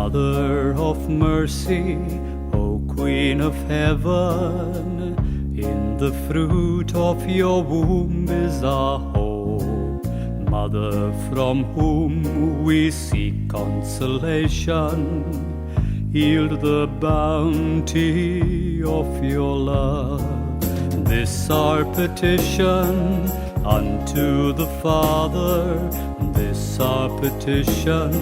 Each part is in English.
Mother of mercy, O Queen of heaven, in the fruit of your womb is our hope. Mother from whom we seek consolation, yield the bounty of your love. This our petition unto the Father, this our petition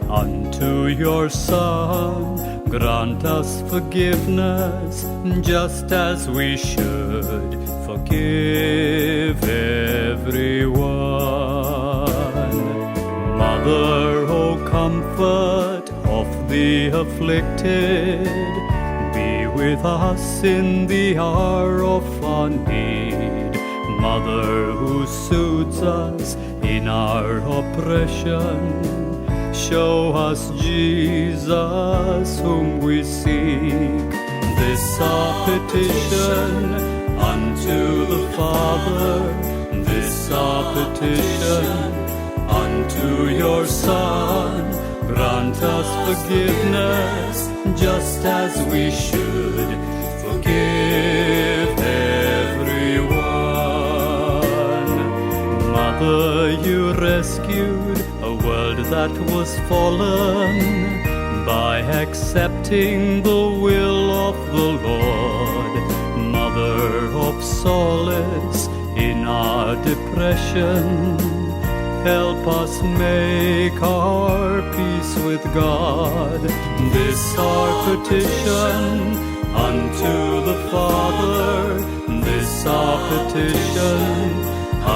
unto your Son. Grant us forgiveness, just as we should forgive everyone. Mother, O comfort of the afflicted, be with us in the hour of our need. Mother, who soothes us in our oppression, show us Jesus whom we seek. This our petition unto the Father, this our petition unto your Son. Grant us forgiveness, just as we should forgive everyone. Mother, you rescued a world that was fallen by accepting the will of the Lord. Mother of solace in our depression, help us make our peace with God. This our petition unto the Father, this our petition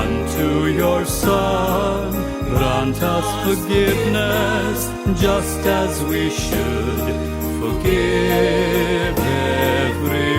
unto your Son. Grant us forgiveness, just as we should forgive everyone.